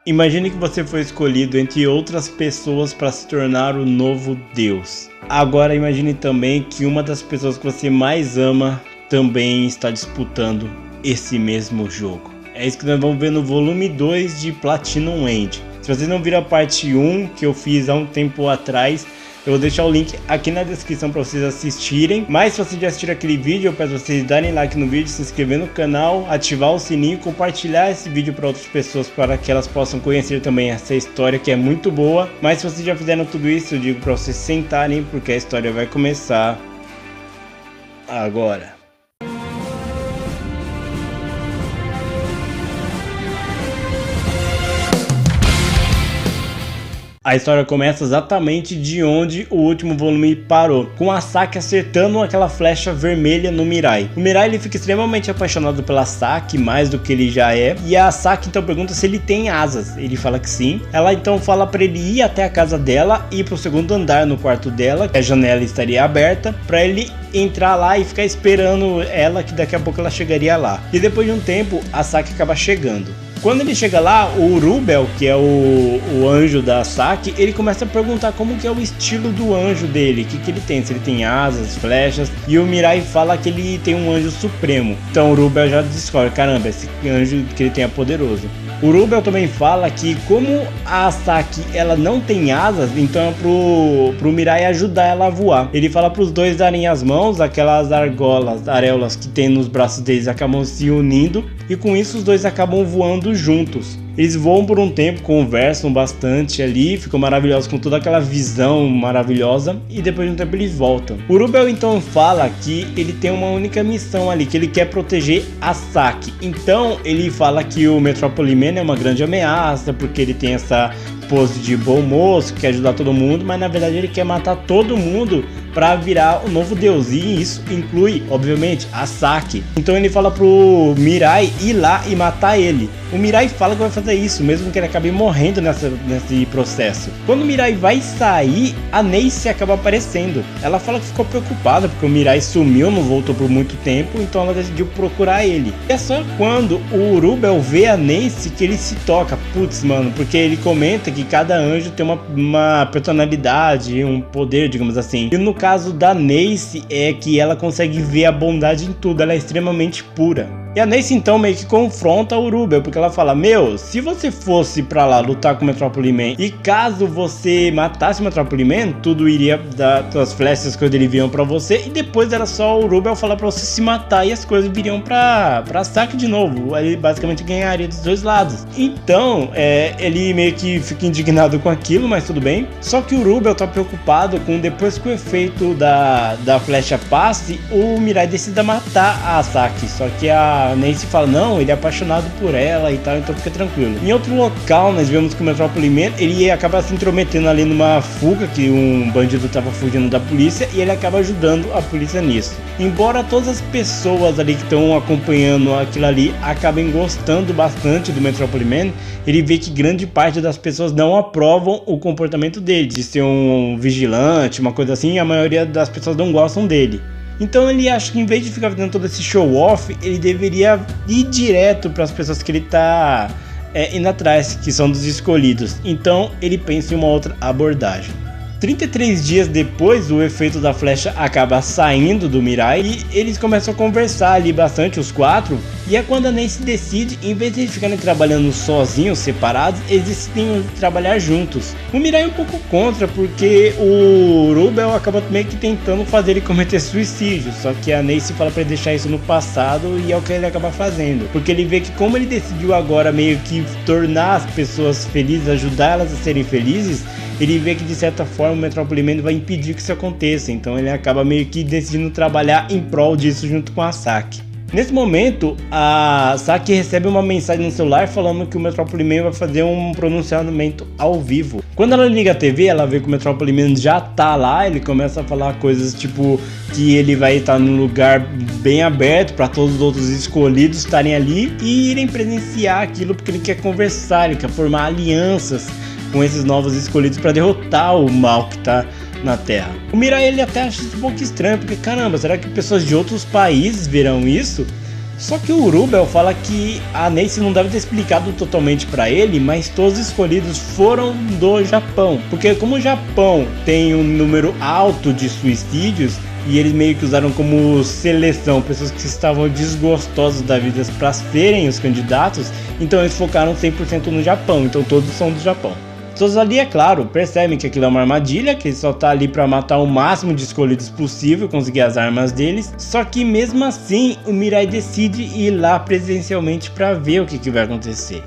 Imagine que você foi escolhido entre outras pessoas para se tornar o novo Deus. Agora imagine também que uma das pessoas que você mais ama também está disputando esse mesmo jogo. É isso que nós vamos ver no volume 2 de Platinum End. Se vocês não viram a parte 1 que eu fiz há um tempo atrás, eu vou deixar o link aqui na descrição para vocês assistirem. Mas se vocês já assistiram aquele vídeo, eu peço vocês darem like no vídeo, se inscrever no canal, ativar o sininho e compartilhar esse vídeo para outras pessoas, para que elas possam conhecer também essa história que é muito boa. Mas se vocês já fizeram tudo isso, eu digo para vocês sentarem, porque a história vai começar agora. A história começa exatamente de onde o último volume parou, com a Saki acertando aquela flecha vermelha no Mirai. O Mirai ele fica extremamente apaixonado pela Saki, mais do que ele já é, e a Saki então pergunta se ele tem asas. Ele fala que sim. Ela então fala para ele ir até a casa dela, ir pro segundo andar no quarto dela, que a janela estaria aberta, para ele entrar lá e ficar esperando ela, que daqui a pouco ela chegaria lá. E depois de um tempo, a Saki acaba chegando. Quando ele chega lá, o Rubel, que é o anjo da Saki, ele começa a perguntar como que é o estilo do anjo dele, o que ele tem, se ele tem asas, flechas, e o Mirai fala que ele tem um anjo supremo. Então o Rubel já descobre, caramba, esse anjo que ele tem é poderoso. O Rubel também fala que como a Saki ela não tem asas, então é pro Mirai ajudar ela a voar. Ele fala para os dois darem as mãos, aquelas areolas que tem nos braços deles acabam se unindo e com isso os dois acabam voando juntos. Eles voam por um tempo, conversam bastante ali, ficam maravilhosos com toda aquela visão maravilhosa e depois de um tempo eles voltam. O Rubel então fala que ele tem uma única missão ali, que ele quer proteger a Saki. Então ele fala que o Metropolis Man é uma grande ameaça, porque ele tem essa pose de bom moço, quer ajudar todo mundo, mas na verdade ele quer matar todo mundo para virar o novo deus, e isso inclui, obviamente, a Saki. Então ele fala pro Mirai ir lá e matar ele. O Mirai fala que vai fazer isso, mesmo que ele acabe morrendo nesse processo. Quando o Mirai vai sair, a Neise acaba aparecendo. Ela fala que ficou preocupada porque o Mirai sumiu, não voltou por muito tempo, então ela decidiu procurar ele. E é só quando o Rubel vê a Neise que ele se toca. Putz, mano, porque ele comenta que cada anjo tem uma personalidade, um poder, digamos assim. E no caso da Neise é que ela consegue ver a bondade em tudo, ela é extremamente pura. E a Neise então meio que confronta o Rubel, porque ela fala, meu, se você fosse pra lá lutar com o Metropolis Man e caso você matasse o Metropolis Man, tudo iria das flechas que ele vinham pra você e depois era só o Rubel falar pra você se matar e as coisas viriam pra Saki de novo. Aí ele basicamente ganharia dos dois lados. Então, ele meio que fica indignado com aquilo, mas tudo bem. Só que o Rubel tá preocupado com depois que o efeito da flecha passe, o Mirai decida matar a Saki. Só que a Neise fala, não, ele é apaixonado por ela e tal, então fica tranquilo. Em outro local, nós vemos que o Metropolis Man, ele acaba se intrometendo ali numa fuga, que um bandido estava fugindo da polícia, e ele acaba ajudando a polícia nisso. Embora todas as pessoas ali que estão acompanhando aquilo ali acabem gostando bastante do Metropolis Man, ele vê que grande parte das pessoas não aprovam o comportamento dele, de ser um vigilante, uma coisa assim, e a maioria das pessoas não gostam dele. Então ele acha que em vez de ficar fazendo todo esse show off, ele deveria ir direto para as pessoas que ele tá indo atrás, que são dos escolhidos. Então ele pensa em uma outra abordagem. 33 dias depois, o efeito da flecha acaba saindo do Mirai e eles começam a conversar ali bastante, os quatro. E é quando a Neise decide, em vez de eles ficarem trabalhando sozinhos, separados, eles decidem trabalhar juntos. O Mirai é um pouco contra, porque o Rubel acaba meio que tentando fazer ele cometer suicídio. Só que a Neise fala pra ele deixar isso no passado e é o que ele acaba fazendo. Porque ele vê que como ele decidiu agora meio que tornar as pessoas felizes, ajudar elas a serem felizes, ele vê que de certa forma o Metropolis Man vai impedir que isso aconteça, então ele acaba meio que decidindo trabalhar em prol disso junto com a Saki. Nesse momento, a Saki recebe uma mensagem no celular falando que o Metropolis Man vai fazer um pronunciamento ao vivo. Quando ela liga a TV, ela vê que o Metropolis Man já tá lá, ele começa a falar coisas tipo que ele vai estar num lugar bem aberto para todos os outros escolhidos estarem ali e irem presenciar aquilo porque ele quer conversar, ele quer formar alianças com esses novos escolhidos para derrotar o mal que tá na Terra. O Mirai ele até acha isso um pouco estranho, porque caramba, será que pessoas de outros países verão isso? Só que o Rubel fala que a Neisy não deve ter explicado totalmente pra ele, mas todos os escolhidos foram do Japão. Porque como o Japão tem um número alto de suicídios, e eles meio que usaram como seleção pessoas que estavam desgostosas da vida para serem os candidatos, então eles focaram 100% no Japão, então todos são do Japão. Todos ali, é claro, percebem que aquilo é uma armadilha, que ele só tá ali para matar o máximo de escolhidos possível, conseguir as armas deles. Só que mesmo assim, o Mirai decide ir lá presencialmente para ver o que vai acontecer.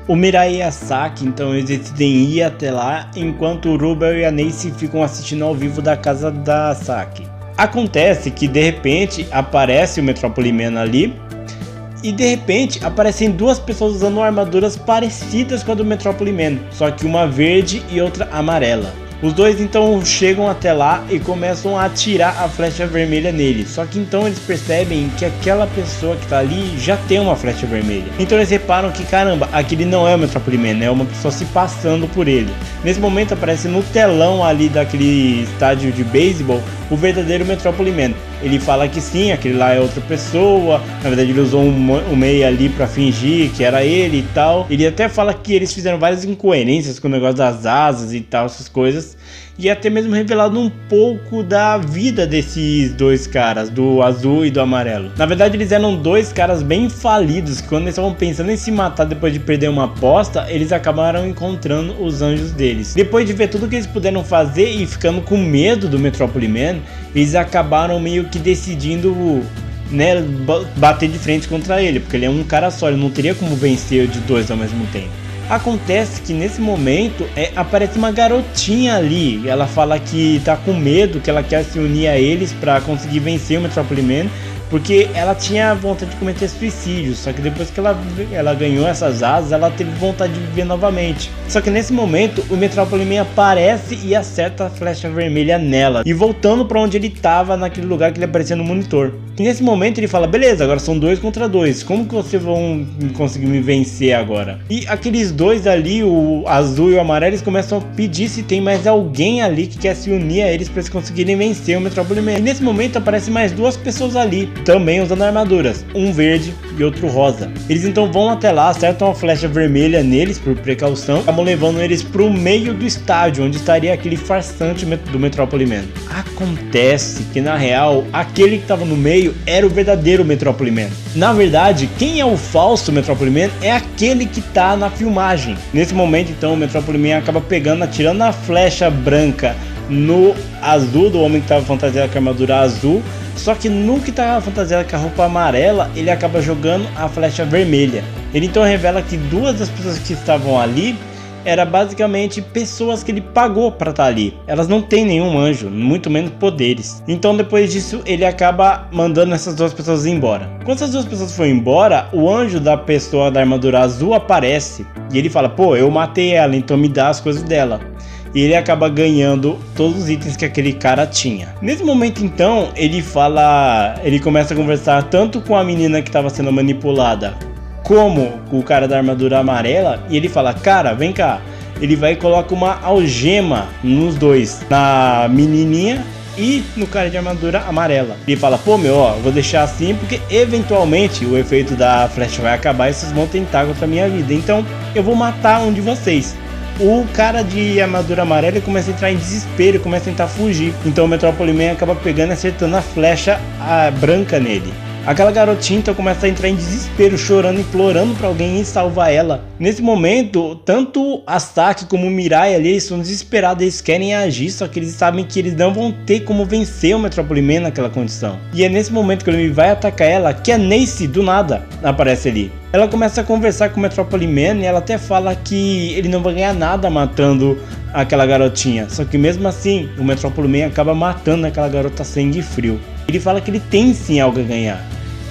O Mirai e a Saki, então, eles decidem ir até lá, enquanto o Rubel e a Neisy ficam assistindo ao vivo da casa da Saki. Acontece que de repente aparece o Metrópole Man ali, e de repente aparecem duas pessoas usando armaduras parecidas com a do Metrópole Man, só que uma verde e outra amarela. Os dois então chegam até lá e começam a atirar a flecha vermelha nele. Só que então eles percebem que aquela pessoa que tá ali já tem uma flecha vermelha. Então eles reparam que caramba, aquele não é o Metrópole Man, é uma pessoa se passando por ele. Nesse momento aparece no telão ali daquele estádio de beisebol o verdadeiro Metrópole Man. Ele fala que sim, aquele lá é outra pessoa. Na verdade ele usou um meia ali pra fingir que era ele e tal. Ele até fala que eles fizeram várias incoerências com o negócio das asas e tal, essas coisas. E até mesmo revelado um pouco da vida desses dois caras, do azul e do amarelo. Na verdade eles eram dois caras bem falidos, que quando eles estavam pensando em se matar depois de perder uma aposta, eles acabaram encontrando os anjos deles. Depois de ver tudo que eles puderam fazer e ficando com medo do Metrópole Man, eles acabaram meio que decidindo, né, bater de frente contra ele, porque ele é um cara só, ele não teria como vencer de dois ao mesmo tempo. Acontece que nesse momento aparece uma garotinha ali. Ela fala que tá com medo, que ela quer se unir a eles para conseguir vencer o Metrópole Man, porque ela tinha vontade de cometer suicídio. Só que depois que ela ganhou essas asas, ela teve vontade de viver novamente. Só que nesse momento o Metrópole Man aparece e acerta a flecha vermelha nela, e voltando para onde ele estava, naquele lugar que ele aparecia no monitor. E nesse momento ele fala, beleza, agora são 2 contra 2, como que vocês vão conseguir me vencer agora? E aqueles dois ali, o azul e o amarelo, eles começam a pedir se tem mais alguém ali que quer se unir a eles para eles conseguirem vencer o Metrópole Man. E nesse momento aparecem mais 2 pessoas ali, também usando armaduras, um verde e outro rosa. Eles então vão até lá, acertam a flecha vermelha neles por precaução, acabam levando eles pro meio do estádio, onde estaria aquele farsante do Metrópole Man. Acontece que na real, aquele que estava no meio era o verdadeiro Metrópole Man. Na verdade, quem é o falso Metrópole Man é aquele que tá na filmagem. Nesse momento então o Metrópole Man acaba pegando, atirando a flecha branca no azul do homem que estava fantasiado com a armadura azul. Só que no que estava fantasiado com a roupa amarela, ele acaba jogando a flecha vermelha. Ele então revela que 2 das pessoas que estavam ali era basicamente pessoas que ele pagou para estar ali. Elas não têm nenhum anjo, muito menos poderes. Então depois disso ele acaba mandando essas 2 pessoas embora. Quando essas 2 pessoas foram embora, o anjo da pessoa da armadura azul aparece e ele fala, pô, eu matei ela, então me dá as coisas dela. E ele acaba ganhando todos os itens que aquele cara tinha. Nesse momento então, ele começa a conversar tanto com a menina que estava sendo manipulada, como com o cara da armadura amarela, e ele fala, cara, vem cá. Ele vai e coloca uma algema nos dois, na menininha e no cara de armadura amarela. Ele fala, pô meu, ó, vou deixar assim porque eventualmente o efeito da flecha vai acabar e vocês vão tentar contra a minha vida. Então eu vou matar um de vocês. O cara de armadura amarela começa a entrar em desespero e começa a tentar fugir. Então o Metrópole Man acaba pegando e acertando a flecha branca nele. Aquela garotinha então começa a entrar em desespero, chorando, implorando para alguém ir salvar ela. Nesse momento, tanto a Saki como o Mirai ali, eles são desesperados, eles querem agir, só que eles sabem que eles não vão ter como vencer o Metrópole Man naquela condição. E é nesse momento que ele vai atacar ela, que a Neisy do nada aparece ali. Ela começa a conversar com o Metrópole Man e ela até fala que ele não vai ganhar nada matando aquela garotinha. Só que mesmo assim, o Metrópole Man acaba matando aquela garota sangue frio. Ele fala que ele tem sim algo a ganhar.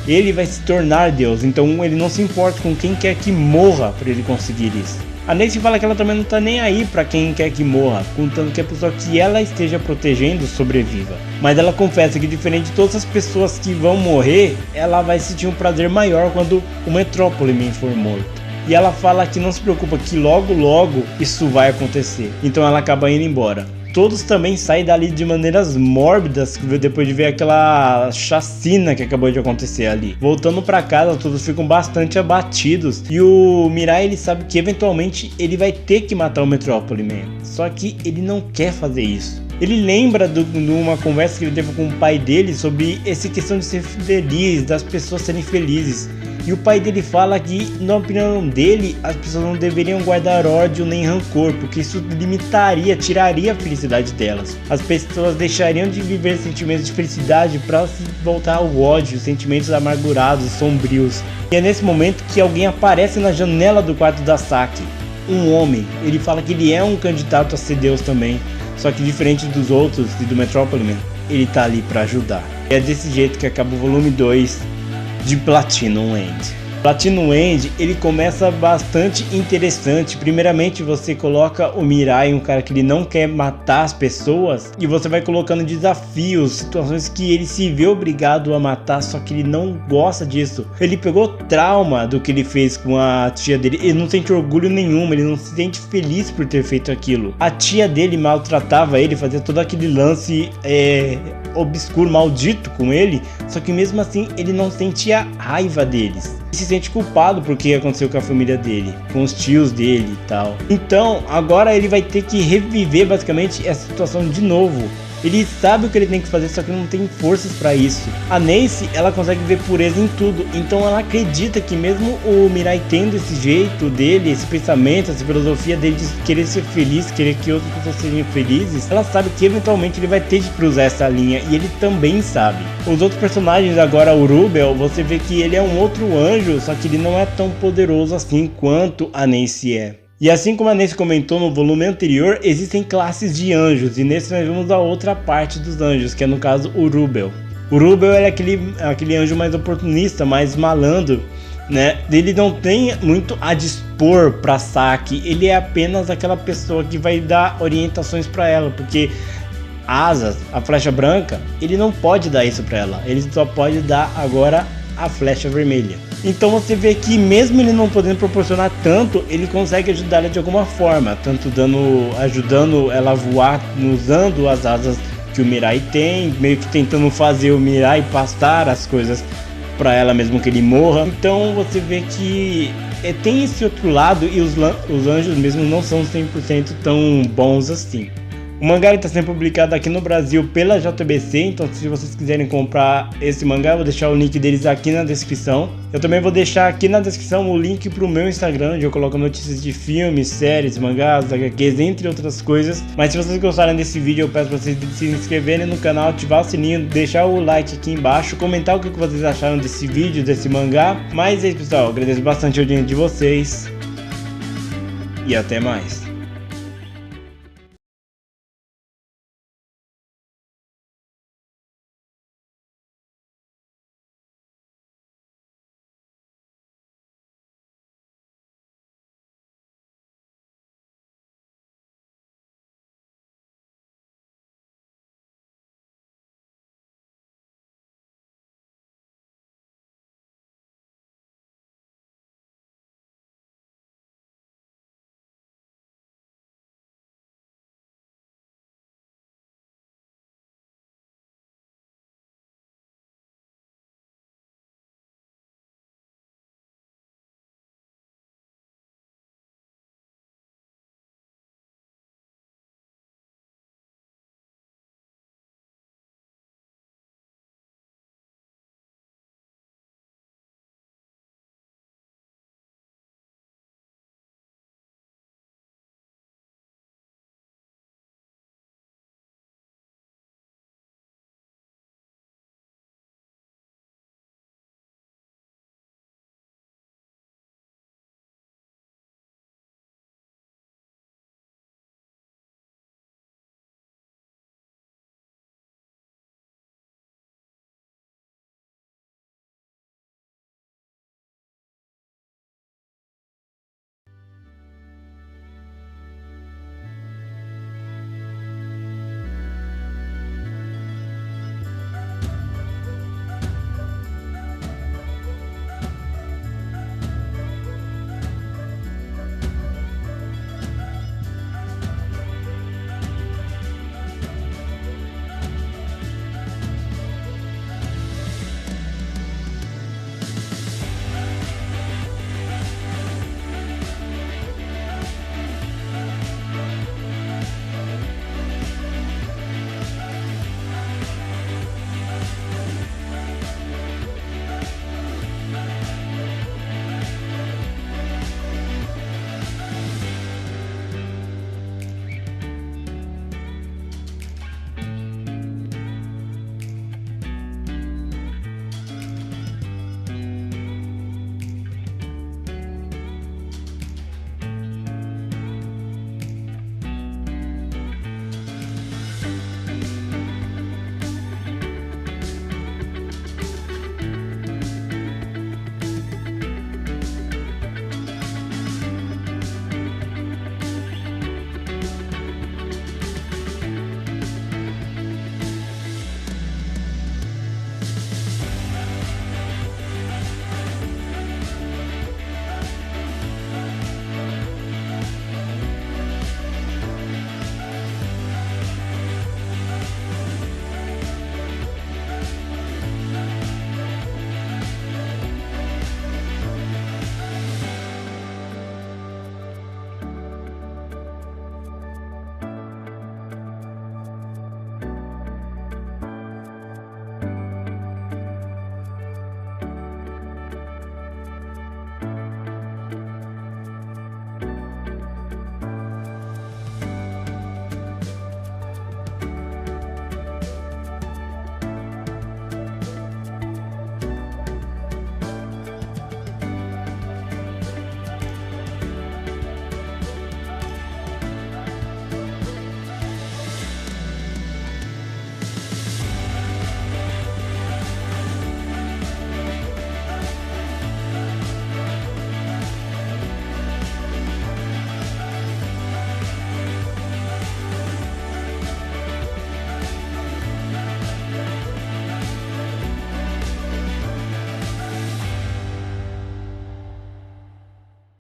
Ele vai se tornar Deus, então ele não se importa com quem quer que morra para ele conseguir isso. A Neisy fala que ela também não tá nem aí para quem quer que morra, contanto que a pessoa que ela esteja protegendo sobreviva. Mas ela confessa que diferente de todas as pessoas que vão morrer, ela vai sentir um prazer maior quando o Metrópole Man for morto. E ela fala que não se preocupa, que logo logo isso vai acontecer. Então ela acaba indo embora. Todos também saem dali de maneiras mórbidas depois de ver aquela chacina que acabou de acontecer ali. Voltando pra casa, todos ficam bastante abatidos e o Mirai, ele sabe que eventualmente ele vai ter que matar o Metrópole Man. Só que ele não quer fazer isso. Ele lembra de uma conversa que ele teve com o pai dele sobre essa questão de ser feliz, das pessoas serem felizes. E o pai dele fala que, na opinião dele, as pessoas não deveriam guardar ódio nem rancor, porque isso limitaria, tiraria a felicidade delas. As pessoas deixariam de viver sentimentos de felicidade para se voltar ao ódio, sentimentos amargurados, sombrios. E é nesse momento que alguém aparece na janela do quarto da Saki. Um homem. Ele fala que ele é um candidato a ser Deus também, só que diferente dos outros e do Metrópole Man, ele tá ali para ajudar. E é desse jeito que acaba o volume 2 de Platinum End. Platinum End, ele começa bastante interessante. Primeiramente você coloca o Mirai, um cara que ele não quer matar as pessoas, e você vai colocando desafios, situações que ele se vê obrigado a matar, só que ele não gosta disso. Ele pegou trauma do que ele fez com a tia dele, ele não sente orgulho nenhum, ele não se sente feliz por ter feito aquilo. A tia dele maltratava ele, fazia todo aquele lance obscuro, maldito com ele, só que mesmo assim ele não sentia raiva deles. Ele se sente culpado por que aconteceu com a família dele, com os tios dele e tal. Então agora ele vai ter que reviver basicamente essa situação de novo. Ele sabe o que ele tem que fazer, só que não tem forças pra isso. A Nancy, ela consegue ver pureza em tudo, então ela acredita que mesmo o Mirai tendo esse jeito dele, esse pensamento, essa filosofia dele de querer ser feliz, querer que outras pessoas sejam felizes, ela sabe que eventualmente ele vai ter que cruzar essa linha, e ele também sabe. Os outros personagens, agora o Rubel, você vê que ele é um outro anjo, só que ele não é tão poderoso assim quanto a Nancy é. E assim como a Nancy comentou no volume anterior, existem classes de anjos, e nesse nós vemos a outra parte dos anjos, que é no caso o Rubel. O Rubel é aquele anjo mais oportunista, mais malandro, né? Ele não tem muito a dispor pra Saki, ele é apenas aquela pessoa que vai dar orientações pra ela, porque Asas, a flecha branca, ele não pode dar isso pra ela, ele só pode dar agora a flecha vermelha. Então você vê que mesmo ele não podendo proporcionar tanto, ele consegue ajudar ela de alguma forma, tanto ajudando ela a voar, usando as asas que o Mirai tem, meio que tentando fazer o Mirai passar as coisas para ela mesmo que ele morra. Então você vê que tem esse outro lado, e os anjos mesmo não são 100% tão bons assim. O mangá está sendo publicado aqui no Brasil pela JBC, então se vocês quiserem comprar esse mangá, eu vou deixar o link deles aqui na descrição. Eu também vou deixar aqui na descrição o link para o meu Instagram, onde eu coloco notícias de filmes, séries, mangás, HQs, entre outras coisas. Mas se vocês gostaram desse vídeo, eu peço para vocês se inscreverem no canal, ativar o sininho, deixar o like aqui embaixo, comentar o que vocês acharam desse vídeo, desse mangá. Mas é isso, pessoal, eu agradeço bastante a audiência de vocês e até mais.